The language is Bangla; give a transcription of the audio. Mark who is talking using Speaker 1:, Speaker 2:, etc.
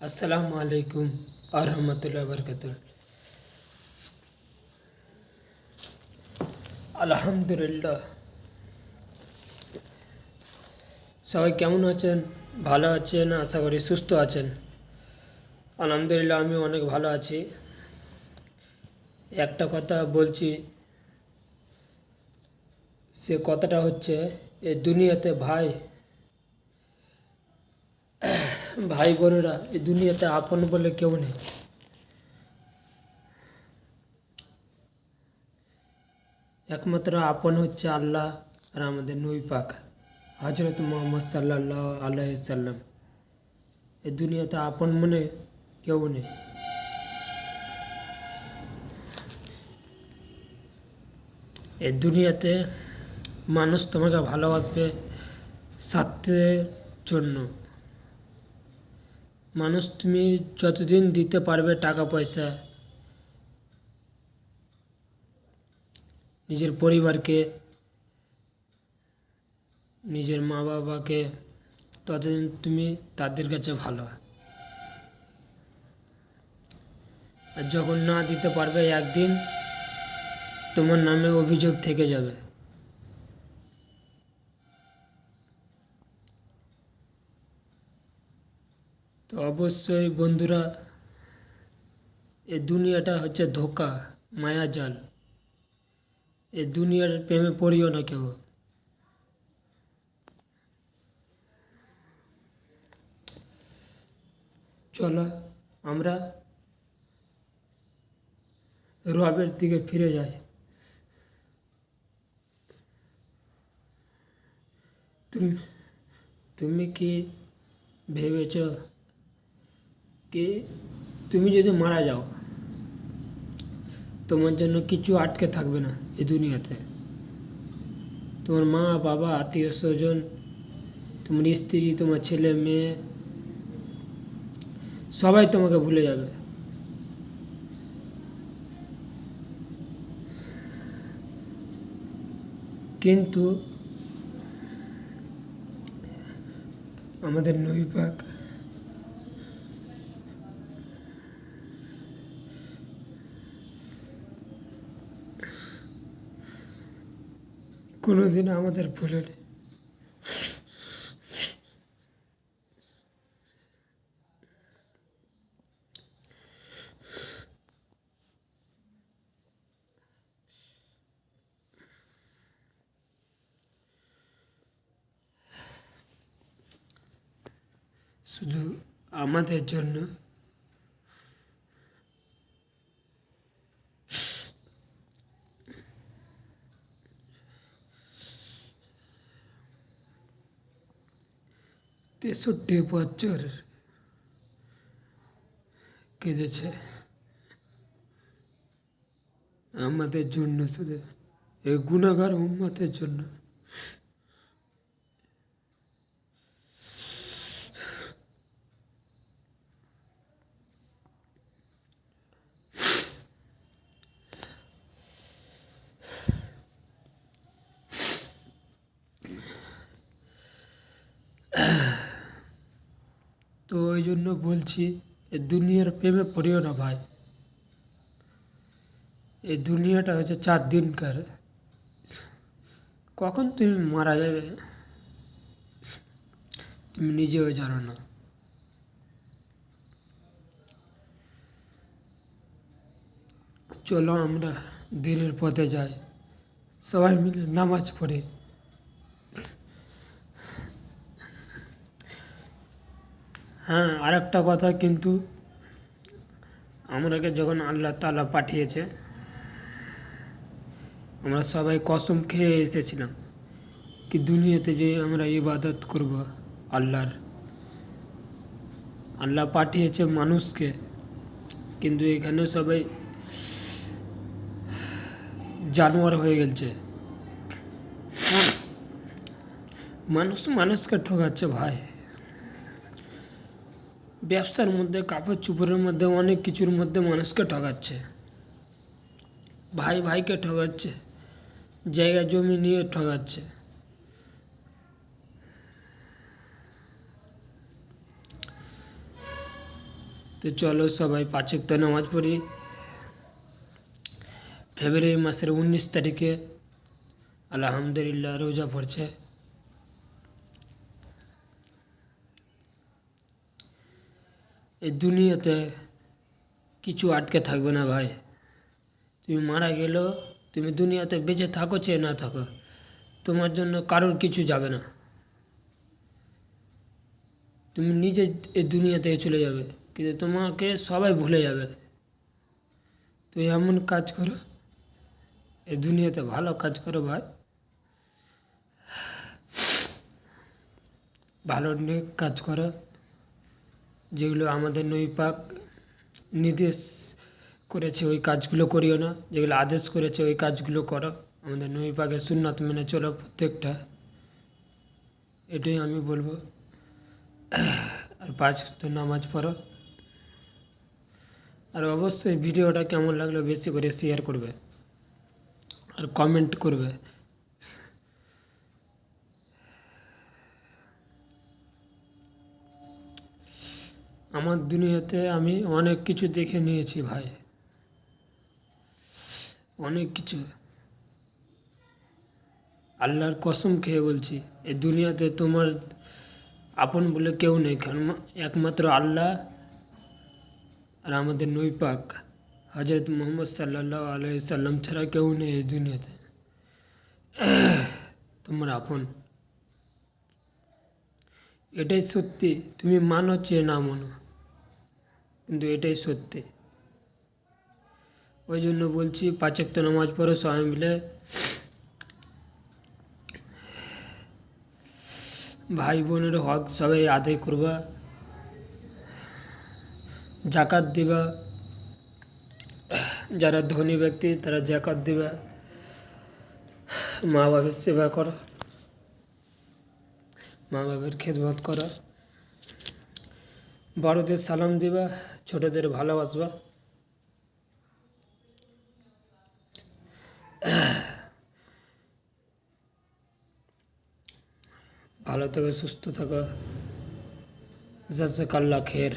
Speaker 1: আসসালামু আলাইকুম আরহামতুল্লাহ বরকাত। আলহামদুলিল্লাহ, সবাই কেমন আছেন? ভালো আছেন? আশা করি সুস্থ আছেন। আলহামদুলিল্লাহ, আমি অনেক ভালো আছি। একটা কথা বলছি, সে কথাটা হচ্ছে এই দুনিয়াতে ভাই ভাই বোনেরা, এই দুনিয়াতে আপন বলে কেউ নেই। একমাত্র আপন হচ্ছে আল্লাহ আর আমাদের নবী পাক হজরত মোহাম্মদ সাল্লাল্লাহু আলাইহি সাল্লাম। এই দুনিয়াতে আপন মনে কেউ নেই। এই দুনিয়াতে মানুষ তোমাকে ভালোবাসবে স্বার্থের জন্য। মানুষ তুমি যতদিন দিতে পারবে টাকা পয়সা, নিজের পরিবারকে, নিজের মা বাবাকে, ততদিন তুমি তাদের কাছে ভালো। আর যখন না দিতে পারবে, একদিন তোমার নামে অভিযোগ থেকে যাবে। তো অবশ্যই বন্ধুরা, এই দুনিয়াটা হচ্ছে ধোঁকা, মায়াজাল। এই দুনিয়ার প্রেমে পড়িও না কেউ। চলো আমরা রবের দিকে ফিরে যাই। তুমি তুমি কি ভেবেছ কি তুমি যদি মারা যাও, তোমার জন্য কিছু আটকে থাকবে না এই দুনিয়াতে? তোমার মা বাবা, আত্মীয় স্বজন, তোমার স্ত্রী, তোমার ছেলে মেয়ে, সবাই তোমাকে ভুলে যাবে। কিন্তু আমাদের নবী পাক কোনোদিন আমাদের ভুলেনি। শুধু আমাদের জন্য তেষট্টি বছর কেঁদেছে, আমাদের জন্য, শুধু এই গুনাহগার উম্মতের জন্য। তো ওই জন্য বলছি, এই দুনিয়ার প্রেমে পড়িও না ভাই। এই দুনিয়াটা হচ্ছে 4 দিনকার। কখন তুমি মারা যাবে তুমি নিজেও জানো না। চলো আমরা দিনের পথে যাই, সবাই মিলে নামাজ পড়ি। হ্যাঁ, আর একটা কথা, কিন্তু আমরাকে যখন আল্লাহ তাআলা পাঠিয়েছে, আমরা সবাই কসম খেয়ে এসেছিলাম কি দুনিয়াতে যে আমরা ইবাদত করব আল্লাহর। আল্লাহ পাঠিয়েছে মানুষকে, কিন্তু এখানে সবাই জানোয়ার হয়ে গেছে। মানুষ মানুষকে ঠকাচ্ছে ভাই। ব্যবসার মধ্যে, কাপড় চোপড়ের মধ্যে, অনেক কিছুর মধ্যে মানুষকে ঠকাচ্ছে। ভাই ভাইকে ঠকাচ্ছে, জায়গা জমি নিয়ে ঠকাচ্ছে। তো চলো সবাই 5 ওয়াক্ত নামাজ পড়ি। ফেব্রুয়ারি মাসের 19 তারিখে আলহামদুলিল্লাহ রোজা পড়ছে। এই দুনিয়াতে কিছু আটকে থাকবে না ভাই। তুমি মারা গেলেও তুমি দুনিয়াতে বেঁচে থাকো চেয়ে না থাকো, তোমার জন্য কারোর কিছু যাবে না। তুমি নিজে এই দুনিয়া থেকে চলে যাবে, কিন্তু তোমাকে সবাই ভুলে যাবে। তো এমন কাজ করো, এই দুনিয়াতে ভালো কাজ করো ভাই, ভালো কাজ করো, যেগুলো আমাদের নবী পাক নির্দেশ করেছে ওই কাজগুলো করিও না, যেগুলো আদেশ করেছে ওই কাজগুলো করো। আমাদের নবী পাকের সুন্নাত মেনে চলো প্রত্যেকটা, এটাই আমি বলবো। আর 5 ওয়াক্ত নামাজ পড়ো। আর অবশ্যই ভিডিওটা কেমন লাগলো বেশি করে শেয়ার করবে আর কমেন্ট করবে। আমার দুনিয়াতে আমি অনেক কিছু দেখে নিয়েছি ভাই, অনেক কিছু। আল্লাহর কসম খেয়ে বলছি, এই দুনিয়াতে তোমার আপন বলে কেউ নেই, কারণ একমাত্র আল্লাহ আর আমাদের নবী পাক হজরত মুহাম্মদ সাল্লাল্লাহু আলাইহি সাল্লাম ছাড়া কেউ নেই এই দুনিয়াতে তোমার আপন। এটাই সত্যি, তুমি মানো চেয়ে না মানো, কিন্তু এটাই সত্যি। ওই জন্য বলছি 5 ওয়াক্ত নামাজ পড়ো সবাই মিলে, ভাই বোনের হক সবাই আদায় করবা, জাকাত দিবা। যারা ধনী ব্যক্তি তারা জাকাত দিবা, মা বাবার সেবা করো, মা বাবার খেদমত করো, বড়দের সালাম দিবা, ছোটদের ভালোবাসবা। ভালো থাকো, সুস্থ থাকো, জাযাকাল্লাহ খের।